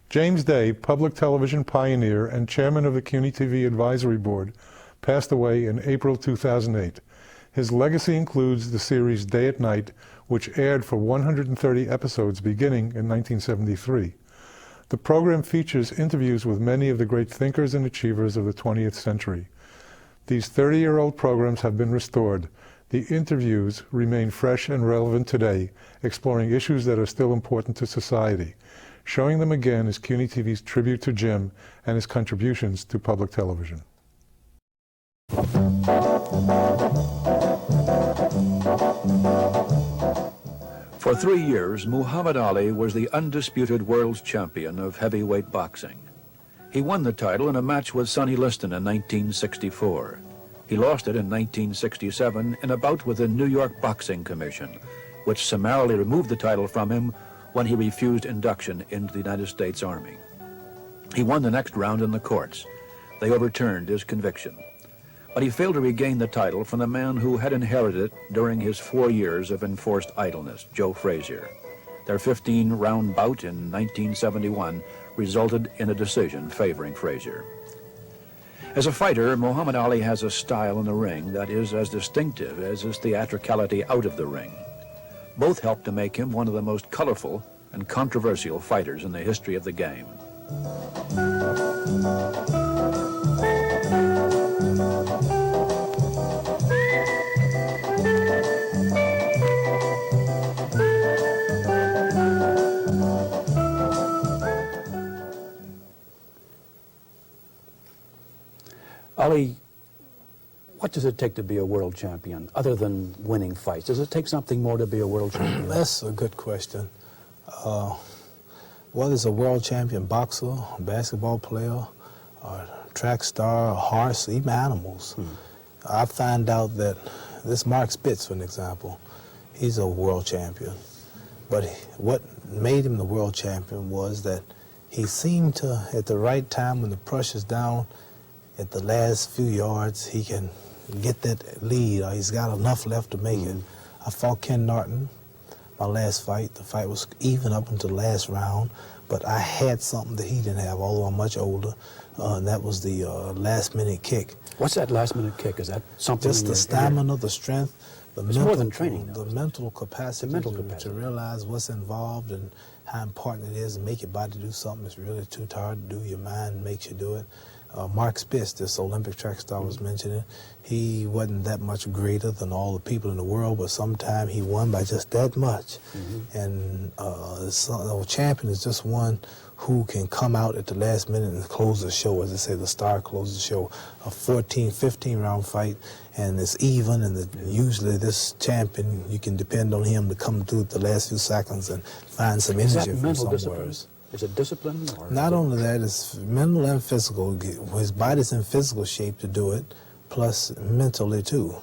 James Day, public television pioneer and chairman of the CUNY TV Advisory Board, passed away in April 2008. His legacy includes the series Day at Night, which aired for 130 episodes beginning in 1973. The program features interviews with many of the great thinkers and achievers of the 20th century. These 30-year-old programs have been restored. The interviews remain fresh and relevant today, exploring issues that are still important to society. Showing them again is CUNY TV's tribute to Jim and his contributions to public television. For 3 years, Muhammad Ali was the undisputed world champion of heavyweight boxing. He won the title in a match with Sonny Liston in 1964. He lost it in 1967 in a bout with the New York Boxing Commission, which summarily removed the title from him when he refused induction into the United States Army. He won the next round in the courts. They overturned his conviction. But he failed to regain the title from the man who had inherited it during his 4 years of enforced idleness, Joe Frazier. Their 15-round bout in 1971 resulted in a decision favoring Frazier. As a fighter, Muhammad Ali has a style in the ring that is as distinctive as his theatricality out of the ring. Both helped to make him one of the most colorful and controversial fighters in the history of the game. Ali, what does it take to be a world champion, other than winning fights? Does it take something more to be a world champion? That's a good question. Whether it's a world champion boxer, a basketball player, a track star, a horse, even animals. I find out that this Mark Spitz, for an example, he's a world champion. But what made him the world champion was that he seemed to, at the right time when the pressure's down, at the last few yards, he can get that lead, or he's got enough left to make it. I fought Ken Norton, my last fight. The fight was even up until the last round, but I had something that he didn't have, although I'm much older, and that was the last-minute kick. What's that last-minute kick? Is that something? Just the stamina, the strength, the mental, more than training, the mental capacity, to realize what's involved and how important it is to make your body do something that's really too tired to do. Your mind makes you do it. Mark Spitz, this Olympic track star I was mentioning, he wasn't that much greater than all the people in the world, but sometimes he won by just that much. And a champion is just one who can come out at the last minute and close the show. As they say, the star closes the show. A 14, 15-round fight, and it's even, and usually this champion, you can depend on him to come through the last few seconds and find some energy from somewhere. Is it discipline? Or not only that, it's mental and physical. His body's in physical shape to do it, plus mentally too.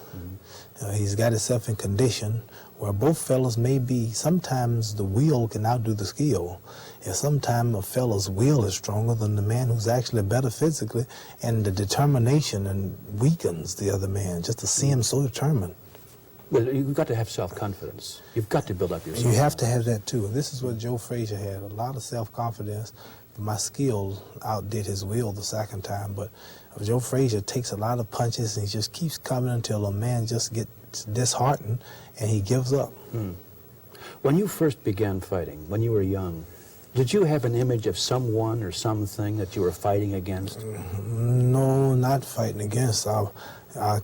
He's got himself in condition where both fellas may be, sometimes the will can outdo the skill. And sometimes a fella's will is stronger than the man who's actually better physically, and the determination and weakens the other man, just to see him so determined. Well, you've got to have self-confidence. You've got to build up yourself. You have to have that too. This is what Joe Frazier had, a lot of self-confidence. My skill outdid his will the second time, but Joe Frazier takes a lot of punches and he just keeps coming until a man just gets disheartened and he gives up. When you first began fighting, when you were young, did you have an image of someone or something that you were fighting against? No, not fighting against. I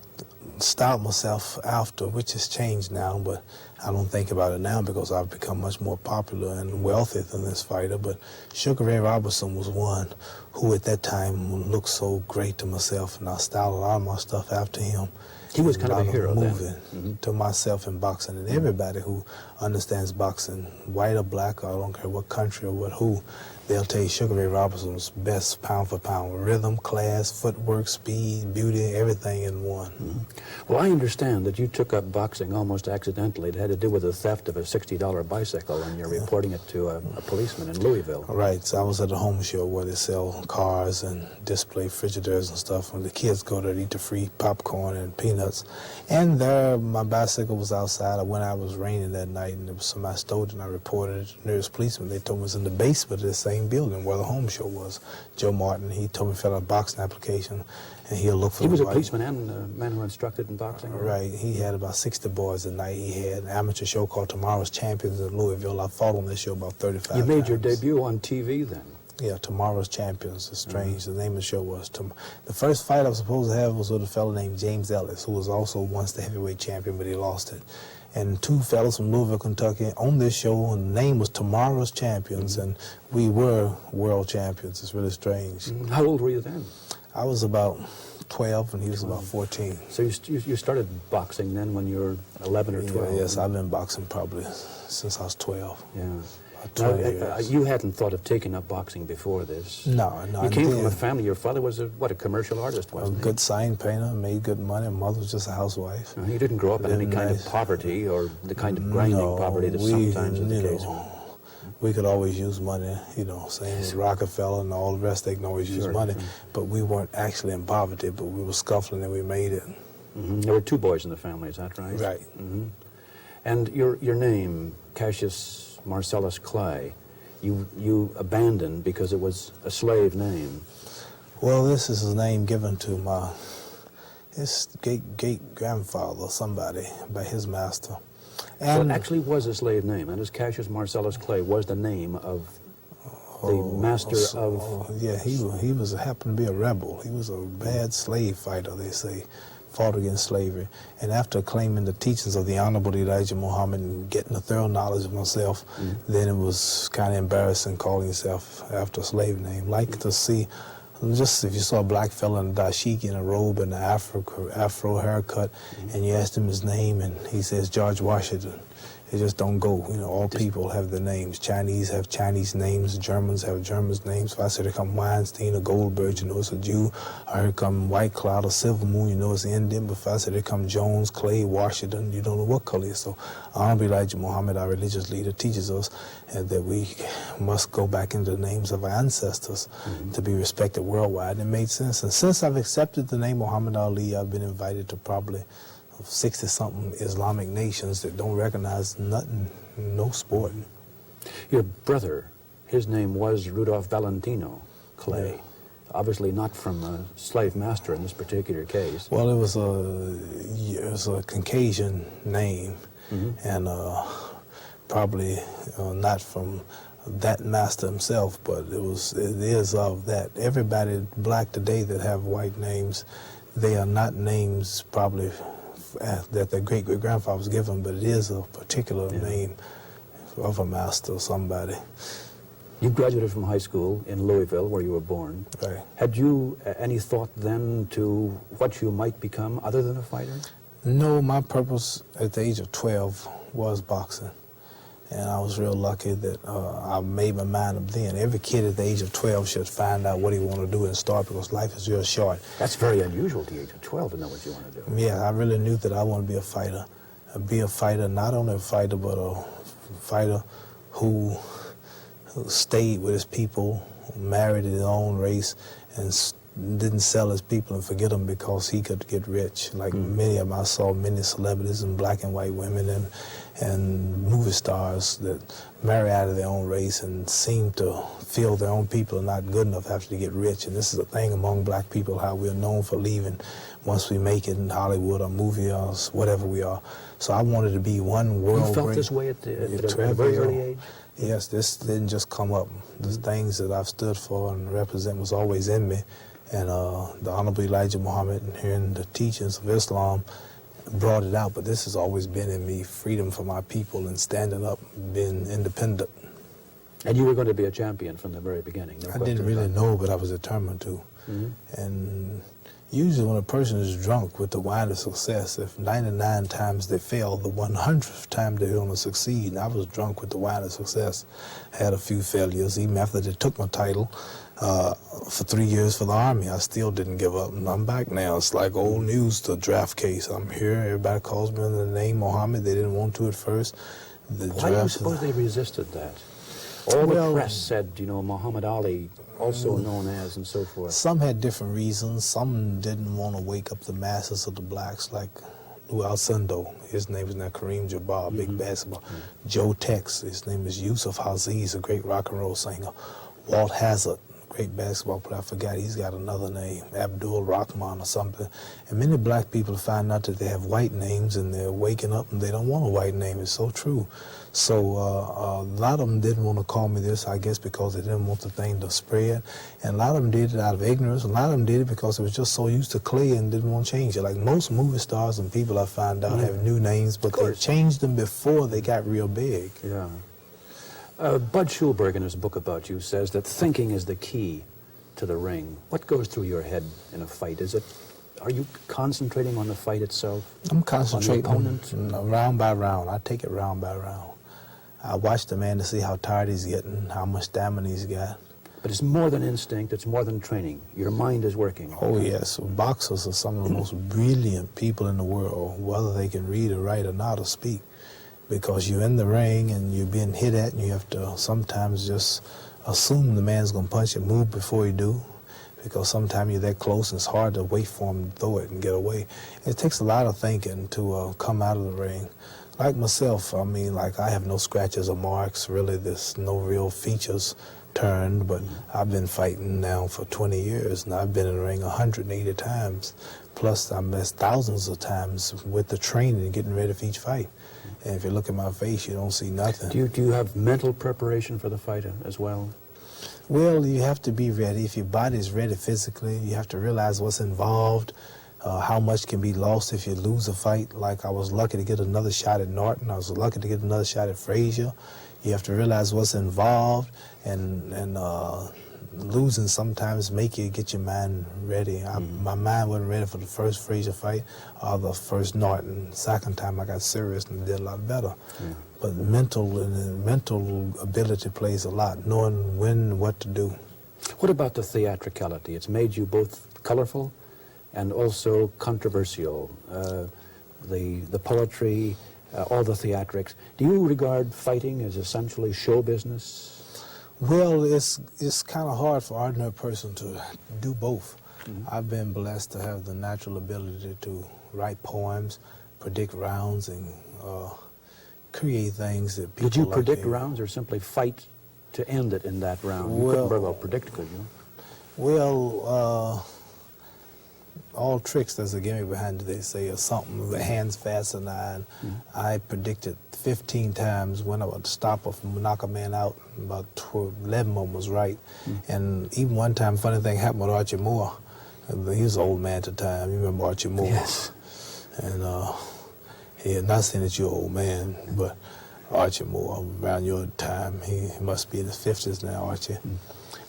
stopped myself after, which has changed now, but I don't think about it now because I've become much more popular and wealthy than this fighter. But Sugar Ray Robinson was one who at that time looked so great to myself, and I styled a lot of my stuff after him. He was kind of a hero moving to myself in boxing, and everybody who understands boxing, white or black, or I don't care what country or what who, they'll tell you Sugar Ray Robinson was best pound for pound. Rhythm, class, footwork, speed, beauty, everything in one. Well, I understand that you took up boxing almost accidentally. It had to do with the theft of a $60 bicycle, and you're reporting it to a policeman in Louisville. Right, so I was at a home show where they sell cars and display refrigerators and stuff, and the kids go there to eat the free popcorn and peanuts. And there, my bicycle was outside. I went out, it was raining that night, and there was somebody stole it, and I reported it to the nearest policeman. They told me it was in the basement of the same building where the home show was. Joe Martin, he told me to fill out a boxing application, and he'll look for He was a the policeman and a man who instructed in boxing? Right, he had about 60 boys a night. He had an amateur show called Tomorrow's Champions in Louisville. I fought on this show about 35 times. You made your debut on TV then? Yeah, Tomorrow's Champions. It's strange. The name of the show was. The first fight I was supposed to have was with a fellow named James Ellis, who was also once the heavyweight champion, but he lost it. And two fellows from Louisville, Kentucky on this show, and the name was Tomorrow's Champions, and we were world champions. It's really strange. How old were you then? I was about 12 and he was about 14. So you started boxing then when you were 11 or 12? Yes, I've been boxing probably since I was 12. Yeah. About 12 years. You hadn't thought of taking up boxing before this? No. You came from a family, your father was a commercial artist, wasn't he? A good sign painter, made good money. Mother was just a housewife. You didn't grow up in any kind of poverty or the kind of grinding poverty that sometimes is the case. We could always use money, same as Rockefeller and all the rest, they can always use money. But we weren't actually in poverty, but we were scuffling and we made it. There were two boys in the family, is that right? Right. And your name, Cassius Marcellus Clay, you abandoned because it was a slave name. Well, this is a name given to his great-grandfather, somebody, by his master. So it actually was a slave name. That is, Cassius Marcellus Clay was the name of the master of... Yeah, he happened to be a rebel. He was a bad slave fighter, they say, fought against slavery. And after claiming the teachings of the Honorable Elijah Muhammad and getting a thorough knowledge of myself, then it was kind of embarrassing calling yourself after a slave name. Like to see... Just if you saw a black fella in a dashiki in a robe and an afro haircut, and you asked him his name, and he says George Washington, it just don't go. All people have their names. Chinese have Chinese names. Germans have Germans names. If I said here come Weinstein or Goldberg, it's a Jew. Or here come White Cloud or Silver Moon, it's Indian. But if I said here come Jones, Clay, Washington, you don't know what color it is. So Honorable Elijah Muhammad, our religious leader, teaches us that we must go back into the names of our ancestors to be respected worldwide. It made sense. And since I've accepted the name Muhammad Ali, I've been invited to probably 60-something Islamic nations that don't recognize nothing, no sport. Your brother, his name was Rudolph Valentino Clay. Yeah. Obviously not from a slave master in this particular case. Well, it was a Caucasian name, and probably not from that master himself, but it is of that. Everybody black today that have white names, they are not names probably that their great-great-grandfather was given, but it is a particular name of a master or somebody. You graduated from high school in Louisville, where you were born. Right. Had you any thought then to what you might become other than a fighter? No, my purpose at the age of 12 was boxing. And I was real lucky that I made my mind up then. Every kid at the age of 12 should find out what he want to do and start, because life is real short. That's very unusual at the age of 12 to know what you want to do. Yeah, I really knew that I want to be a fighter. Be a fighter, not only a fighter, but a fighter who stayed with his people, married his own race, and didn't sell his people and forget them because he could get rich. Like many of them, I saw many celebrities and black and white women and movie stars that marry out of their own race and seem to feel their own people are not good enough after they get rich. And this is a thing among black people, how we're known for leaving once we make it in Hollywood or movie or whatever we are. So I wanted to be one world. You felt this way at a very early age? Yes, this didn't just come up. The things that I've stood for and represent was always in me. And the Honorable Elijah Muhammad and hearing the teachings of Islam brought it out, but this has always been in me, freedom for my people and standing up, being independent. And you were going to be a champion from the very beginning? I didn't really know, but I was determined to. And usually when a person is drunk with the wine of success, if 99 times they fail, the 100th time they're going to succeed. And I was drunk with the wine of success. Had a few failures. Even after they took my title for 3 years for the Army, I still didn't give up. And I'm back now. It's like old news, the draft case. I'm here. Everybody calls me the name Mohammed. They didn't want to at first. Why do you suppose they resisted that? All the press said, you know, Muhammad Ali, also known as, and so forth. Some had different reasons. Some didn't want to wake up the masses of the blacks, like Lou Alcindor. His name is now Kareem Jabbar, big basketball. Joe Tex, his name is Yusuf Aziz, a great rock and roll singer. Walt Hazzard, great basketball player. I forgot, he's got another name, Abdul Rahman or something. And many black people find out that they have white names and they're waking up and they don't want a white name. It's so true. So a lot of them didn't want to call me this, I guess, because they didn't want the thing to spread. And a lot of them did it out of ignorance. A lot of them did it because they was just so used to clay and didn't want to change it. Like most movie stars and people I find out have new names, but they changed them before they got real big. Yeah. Bud Schulberg, in his book about you, says that thinking is the key to the ring. What goes through your head in a fight? Are you concentrating on the fight itself? I'm concentrating on the opponent? Round by round. I take it round by round. I watch the man to see how tired he's getting, how much stamina he's got. But it's more than instinct, it's more than training. Your mind is working. Oh, yes. Boxers are some of the most brilliant people in the world, whether they can read or write or not or speak. Because you're in the ring and you're being hit at, and you have to sometimes just assume the man's going to punch and move before he do. Because sometimes you're that close and it's hard to wait for him to throw it and get away. It takes a lot of thinking to come out of the ring. Like myself, I mean, like I have no scratches or marks, really. There's no real features turned, but I've been fighting now for 20 years, and I've been in the ring 180 times. Plus, I missed thousands of times with the training and getting ready for each fight. And if you look at my face, you don't see nothing. Do you have mental preparation for the fight as well? Well, you have to be ready. If your body's ready physically, you have to realize what's involved. How much can be lost if you lose a fight. Like I was lucky to get another shot at Norton. I was lucky to get another shot at Frazier. You have to realize what's involved, and losing sometimes get your mind ready. My mind wasn't ready for the first Frazier fight or the first Norton. Second time I got serious and did a lot better. But mental ability plays a lot, knowing when and what to do. What about the theatricality? It's made you both colorful and also controversial. The poetry, all the theatrics. Do you regard fighting as essentially show business? Well, it's kind of hard for an ordinary person to do both. I've been blessed to have the natural ability to write poems, predict rounds, and create things that people Did you like predict to hear. rounds or simply fight to end it in that round? You Well- couldn't very well predict, could you? Well, all tricks, there's a gimmick behind it, they say, or something, the hands fast and I predicted 15 times when I would stop or knock a man out. About 11 of them was right. And even one time, funny thing happened with Archie Moore. He was an old man at the time. You remember Archie Moore? Yes. And not saying that you're an old man, but Archie Moore, around your time, he must be in his 50s now, Archie.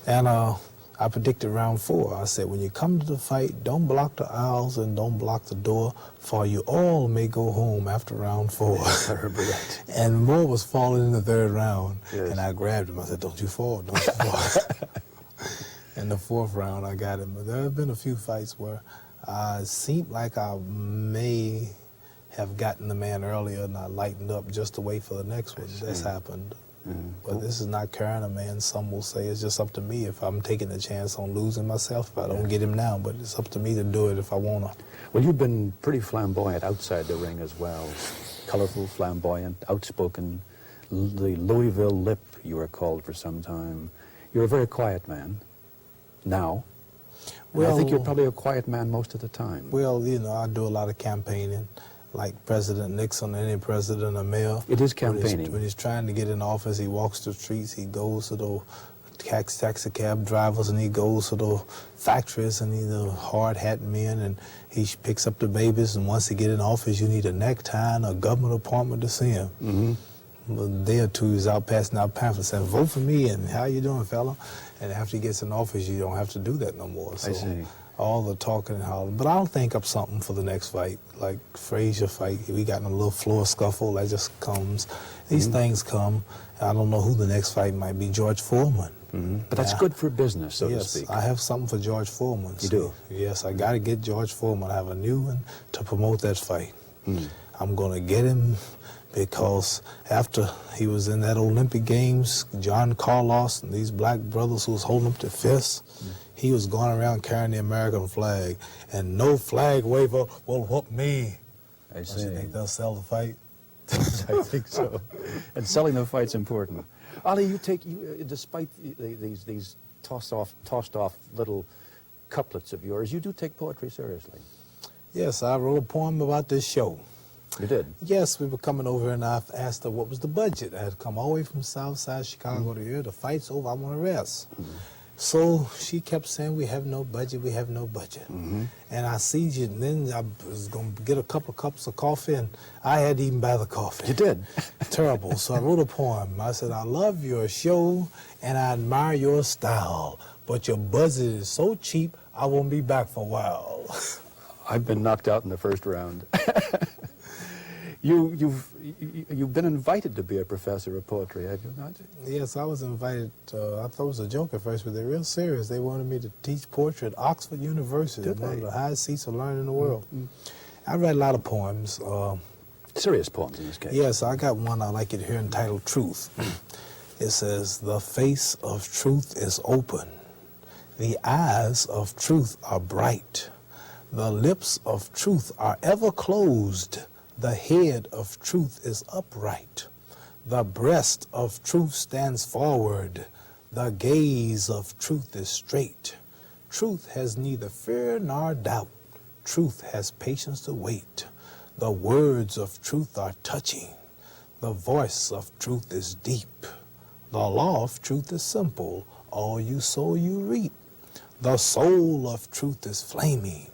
And I predicted round 4. I said, when you come to the fight, don't block the aisles and don't block the door, for you all may go home after round 4. I remember that. And Moore was falling in the 3rd round. Yes. And I grabbed him. I said, don't you fall, don't you fall. In the 4th round, I got him. But there have been a few fights where it seemed like I may have gotten the man earlier and I lightened up just to wait for the next one. That's happened. But this is not carrying a man. Some will say it's just up to me if I'm taking a chance on losing myself if I don't get him now. But it's up to me to do it if I want to. Well, you've been pretty flamboyant outside the ring as well. Colorful, flamboyant, outspoken. The Louisville Lip, you were called for some time. You're a very quiet man now. Well, I think you're probably a quiet man most of the time. Well, you know, I do a lot of campaigning. Like President Nixon, any president or mayor. It is campaigning. When he's trying to get in office, he walks the streets, he goes to the taxi cab drivers, and he goes to the factories, and he's the hard hat men, and he picks up the babies, and once he get in office, you need a necktie and a government appointment to see him. a day or two, he's out passing out pamphlets saying, vote for me, and how you doing, fella? And after he gets in office, you don't have to do that no more. So I see. all the talking and hollering. But I'll think up something for the next fight, like Frazier fight. We got in a little floor scuffle. That just comes. These things come. I don't know who the next fight might be. George Foreman. But that's good for business, so to Yes, speak. I have something for George Foreman. You do? Yes, I got to get George Foreman. I have a new one to promote that fight. I'm going to get him because after he was in that Olympic Games, John Carlos and these black brothers who was holding up the fists, he was going around carrying the American flag, and no flag waver will whoop me. I Don't see. you think they'll sell the fight? I think so. And selling the fight's important. Ali, despite these tossed off little couplets of yours, you do take poetry seriously. Yes, I wrote a poem about this show. You did? Yes, we were coming over and I asked her what was the budget. I had come all the way from South Side Chicago to here. The fight's over, I want to rest. So she kept saying, we have no budget, we have no budget. And I see you, and then I was going to get a couple of cups of coffee, and I had to even buy the coffee. You did? Terrible. So I wrote a poem. I said, I love your show, and I admire your style, but your budget is so cheap, I won't be back for a while. I've been knocked out in the first round. You've been invited to be a professor of poetry, have you not? Yes, I was invited. I thought it was a joke at first, but they're real serious. They wanted me to teach poetry at Oxford University, Did one of they? the highest seats of learning in the world. I read a lot of poems. Serious poems in this case. Yes, I got one I'd like you to hear entitled Truth. It says, the face of truth is open. The eyes of truth are bright. The lips of truth are ever closed. The head of truth is upright. The breast of truth stands forward. The gaze of truth is straight. Truth has neither fear nor doubt. Truth has patience to wait. The words of truth are touching. The voice of truth is deep. The law of truth is simple. All you sow, you reap. The soul of truth is flaming.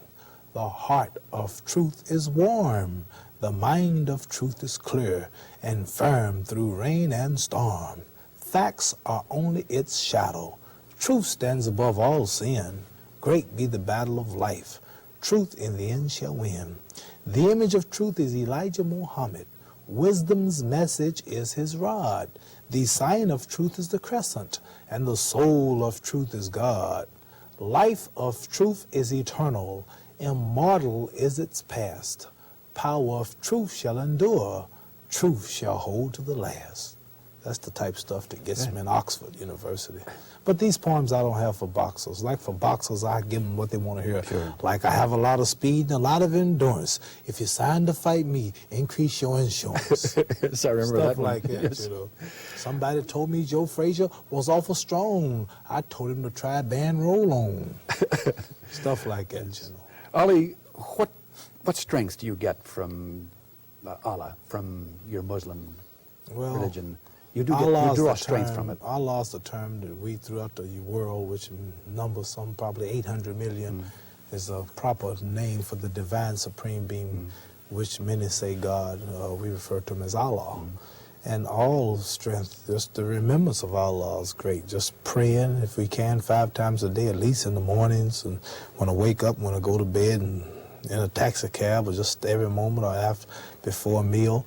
The heart of truth is warm. The mind of truth is clear and firm through rain and storm. Facts are only its shadow. Truth stands above all sin. Great be the battle of life. Truth in the end shall win. The image of truth is Elijah Muhammad. Wisdom's message is his rod. The sign of truth is the crescent, and the soul of truth is God. Life of truth is eternal. Immortal is its past. Power of truth shall endure. Truth shall hold to the last. That's the type of stuff that gets me in Oxford University. But these poems I don't have for boxers. Like for boxers, I give them what they want to hear. Sure. Like I have a lot of speed and a lot of endurance. If you sign to fight me, increase your insurance. Yes, I remember Stuff that one. like that, Yes. you know. Somebody told me Joe Frazier was awful strong. I told him to try band roll on. Stuff like that, you know. Ali, what strength do you get from Allah, from your Muslim religion? You draw strength from it. Allah is the term that we throughout the world, which numbers some probably 800 million, is a proper name for the divine supreme being, which many say God. We refer to him as Allah. And all strength, just the remembrance of Allah is great. Just praying, if we can, 5 times a day, at least in the mornings, and when I wake up, when I go to bed, and in a taxi cab, or just every moment or after, before a meal,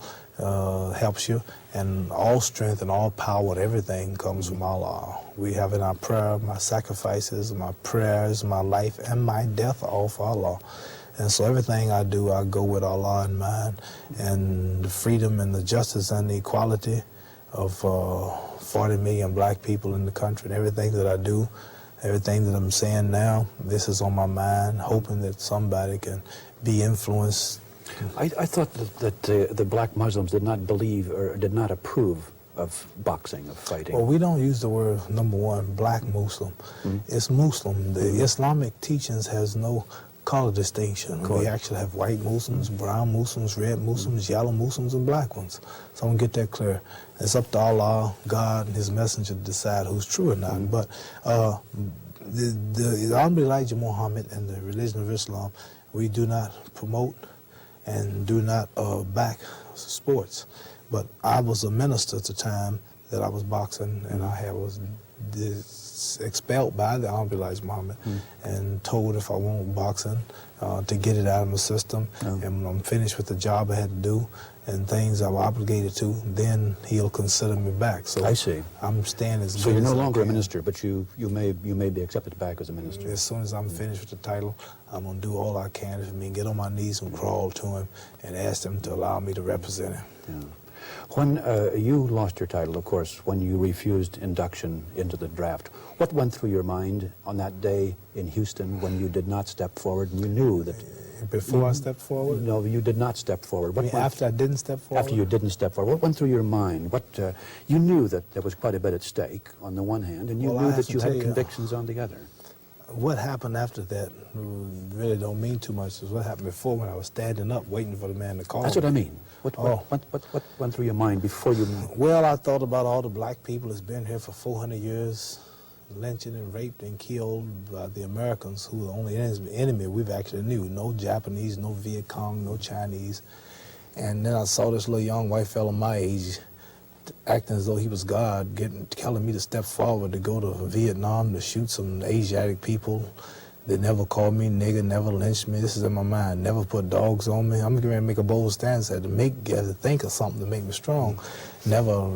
helps you. And all strength and all power and everything comes from Allah. We have in our prayer, my sacrifices, my prayers, my life, and my death, all for Allah. And so everything I do, I go with Allah in mind, and the freedom and the justice and the equality of 40 million black people in the country, and everything that I do, everything that I'm saying now, this is on my mind, hoping that somebody can be influenced. I thought that the black Muslims did not believe or did not approve of boxing, of fighting. Well, we don't use the word, number one, black Muslim. It's Muslim. The Islamic teachings has no color distinction. We actually have white Muslims, brown Muslims, red Muslims, yellow Muslims, and black ones. So I'm going to get that clear. It's up to Allah, God, and his messenger to decide who's true or not. But the Honorable Elijah Muhammad and the religion of Islam, we do not promote and do not back sports. But I was a minister at the time that I was boxing, and I was expelled by the Honorable Elijah Muhammad and told if I wanted boxing to get it out of my system. And when I'm finished with the job I had to do and things I was obligated to, then he'll consider me back. So I see. I'm staying as So good you're as no I longer a can. minister, but you may be accepted back as a minister. As soon as I'm finished with the title, I'm going to do all I can for me, get on my knees and crawl to him and ask him to allow me to represent him. Yeah. When you lost your title, of course, when you refused induction into the draft, what went through your mind on that day in Houston when you did not step forward and you knew that... Before I stepped forward? No, you did not step forward. I mean, after I didn't step forward? After you didn't step forward, what went through your mind? What you knew that there was quite a bit at stake on the one hand, and you Well, knew I have that to you tell had you, convictions on the other. What happened after that really don't mean too much. Is what happened before when I was standing up waiting for the man to call That's me. what I mean. What went through your mind before you... Well, I thought about all the black people that's been here for 400 years, lynching and raped and killed by the Americans, who were the only enemy we've actually knew. No Japanese, no Viet Cong, no Chinese. And then I saw this little young white fellow my age acting as though he was God, telling me to step forward to go to Vietnam to shoot some Asiatic people. They never called me nigger, never lynched me. This is in my mind. Never put dogs on me. I'm going to make a bold stance. I had to think of something to make me strong. Never.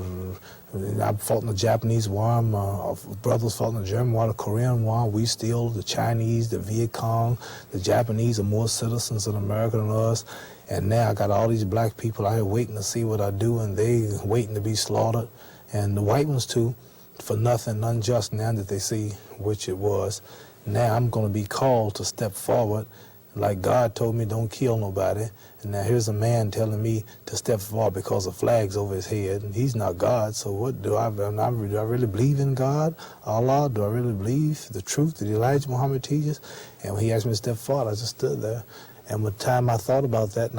I fought in the Japanese war. My brothers fought in the German war, the Korean war. We still, the Chinese, the Viet Cong, the Japanese are more citizens in America than us. And now I got all these black people out here waiting to see what I do, and they waiting to be slaughtered. And the white ones too, for nothing unjust now that they see which it was. Now I'm going to be called to step forward, like God told me don't kill nobody. And now here's a man telling me to step forward because the flag's over his head. And he's not God, so what do I really believe in God, Allah? Do I really believe the truth that Elijah Muhammad teaches? And when he asked me to step forward, I just stood there. And by the time I thought about that,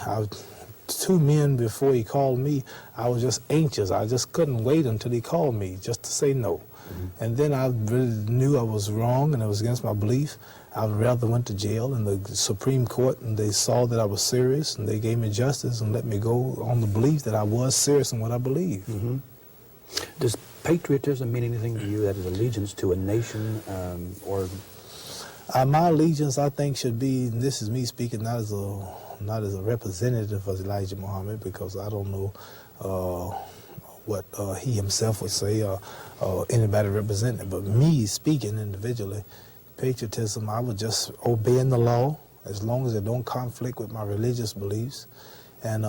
and 2 men before he called me, I was just anxious. I just couldn't wait until he called me just to say no. And then I really knew I was wrong and it was against my belief. I would rather went to jail in the Supreme Court, and they saw that I was serious, and they gave me justice and let me go on the belief that I was serious in what I believe. Does patriotism mean anything to you? That is allegiance to a nation, or... My allegiance, I think, should be, and this is me speaking not as a representative of Elijah Muhammad, because I don't know what he himself would say or anybody representing, but me speaking individually, patriotism, I would just obeying the law as long as it don't conflict with my religious beliefs, and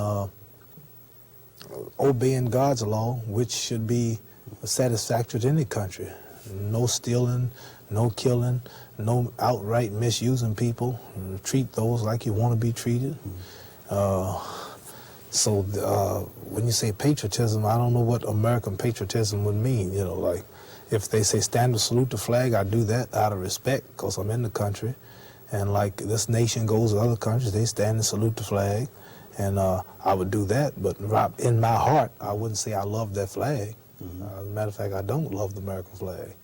obeying God's law, which should be satisfactory to any country. No stealing, no killing, no outright misusing people. Treat those like you want to be treated. When you say patriotism, I don't know what American patriotism would mean. You know, like if they say stand to salute the flag, I do that out of respect because I'm in the country. And like this nation goes to other countries, they stand and salute the flag. And I would do that, but in my heart, I wouldn't say I love that flag. As a matter of fact, I don't love the American flag.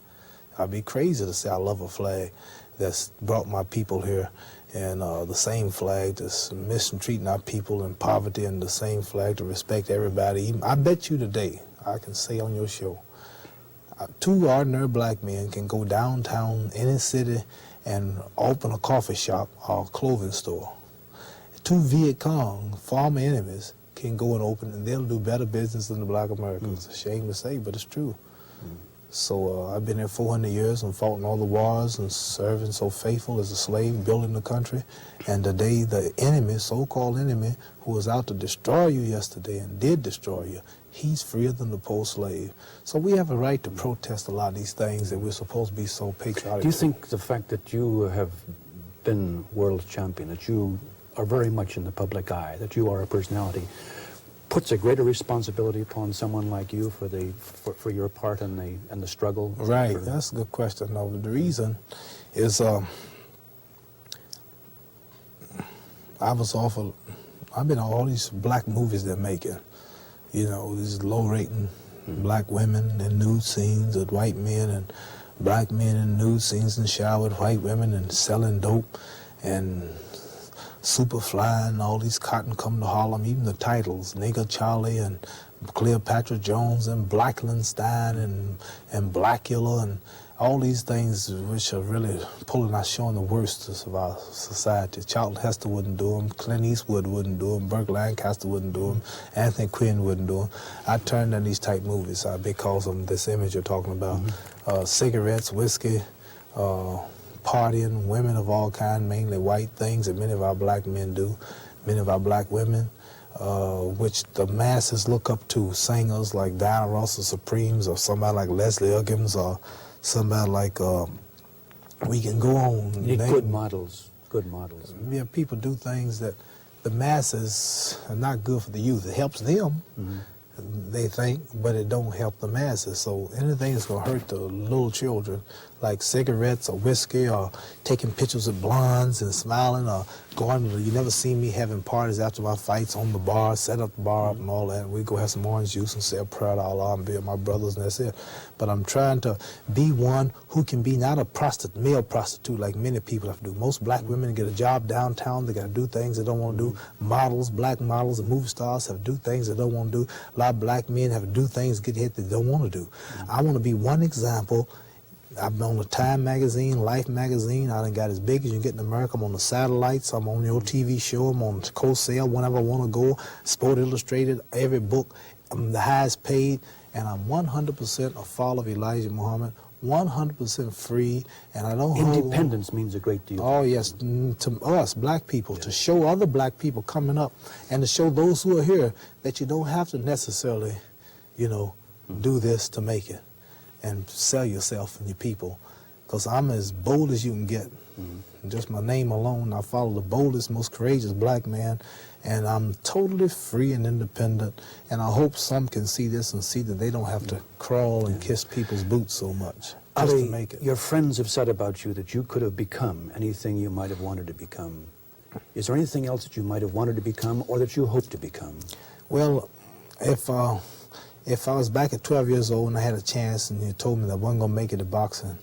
I'd be crazy to say I love a flag that's brought my people here, and the same flag that's mistreating our people in poverty, and the same flag to respect everybody. I bet you today, I can say on your show, 2 ordinary black men can go downtown, any city, and open a coffee shop or a clothing store. 2 Viet Cong, former enemies, can go and open, and they'll do better business than the black Americans. It's a shame to say, but it's true. So I've been here 400 years and fought in all the wars and serving so faithful as a slave, building the country. And today the enemy, so-called enemy, who was out to destroy you yesterday and did destroy you, he's freer than the poor slave. So we have a right to protest a lot of these things that we're supposed to be so patriotic. Do you think the fact that you have been world champion, that you are very much in the public eye, that you are a personality, puts a greater responsibility upon someone like you for your part in the struggle? Right, that's a good question. No, the reason is I've been in all these black movies they're making, you know, these low-rating black women in nude scenes with white men, and black men in nude scenes in the shower with white women, and selling dope, and Superfly and all these cotton come to Harlem, even the titles, Nigger Charlie and Cleopatra Jones and Blacklenstein and Blackula and all these things which are really pulling out, showing the worst of our society. Charlton Heston wouldn't do them, Clint Eastwood wouldn't do them, Burke Lancaster wouldn't do them, Anthony Quinn wouldn't do them. I turned on these type movies because of this image you're talking about. Cigarettes, whiskey, partying, women of all kinds, mainly white things that many of our black men do, many of our black women, which the masses look up to, singers like Diana Ross the Supremes or somebody like Leslie Uggams or somebody like, we can go on. You need good models, good models. Yeah, people do things that the masses are not good for the youth. It helps them, they think, but it don't help the masses. So anything that's gonna hurt the little children, like cigarettes or whiskey or taking pictures of blondes and smiling or going to, you never see me having parties after my fights on the bar, set up the bar up and all that. We go have some orange juice and say a prayer to Allah and be with my brothers and that's it. But I'm trying to be one who can be not a male prostitute like many people have to do. Most black women get a job downtown, they gotta do things they don't wanna do. Models, black models and movie stars have to do things they don't wanna do. A lot of black men have to do things, get hit they don't wanna do. I wanna be one example. I'm on the Time magazine, Life magazine. I done got as big as you can get in America. I'm on the satellites. I'm on your TV show. I'm on co-sale whenever I want to go. Sport Illustrated, every book. I'm the highest paid. And I'm 100% a follower of Elijah Muhammad, 100% free. And I don't Independence means a great deal. Oh, yes, to us, black people, to show other black people coming up and to show those who are here that you don't have to necessarily, you know, do this to make it and sell yourself and your people, because I'm as bold as you can get. Just my name alone, I follow the boldest, most courageous black man, and I'm totally free and independent, and I hope some can see this and see that they don't have to crawl and kiss people's boots so much just to make it. Your friends have said about you that you could have become anything you might have wanted to become. Is there anything else that you might have wanted to become or that you hope to become? Well, if I was back at 12 years old and I had a chance and you told me that I wasn't going to make it to boxing,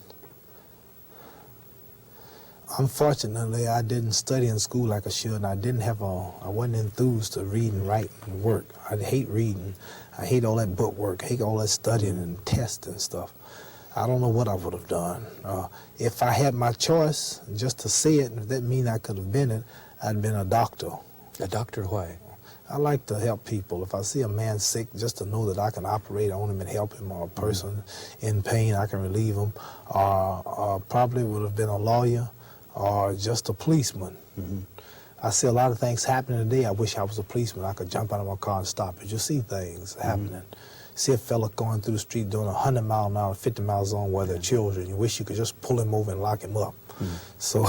unfortunately, I didn't study in school like I should, and I wasn't enthused to read and write and work. I hate reading. I hate all that book work, hate all that studying and tests and stuff. I don't know what I would have done. If I had my choice, just to say it, if that mean I could have been it, I'd been a doctor. A doctor, why? I like to help people. If I see a man sick, just to know that I can operate on him and help him, or a person in pain, I can relieve him, or probably would have been a lawyer or just a policeman. I see a lot of things happening today. I wish I was a policeman. I could jump out of my car and stop it. You see things happening. See a fella going through the street doing 100 miles an hour, 50 miles on where they're children. You wish you could just pull him over and lock him up. So,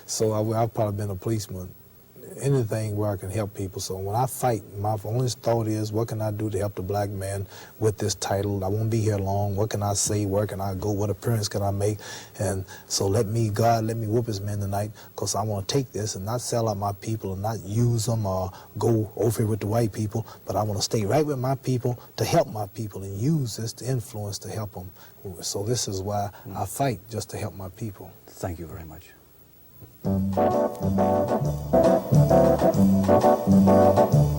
so I've probably been a policeman. Anything where I can help people. So when I fight, my only thought is, what can I do to help the black man with this title? I won't be here long. What can I say? Where can I go? What appearance can I make? And so God, let me whoop his men tonight, because I want to take this and not sell out my people and not use them or go over here with the white people, but I want to stay right with my people to help my people and use this to influence to help them. So this is why I fight, just to help my people. Thank you very much. Thank you.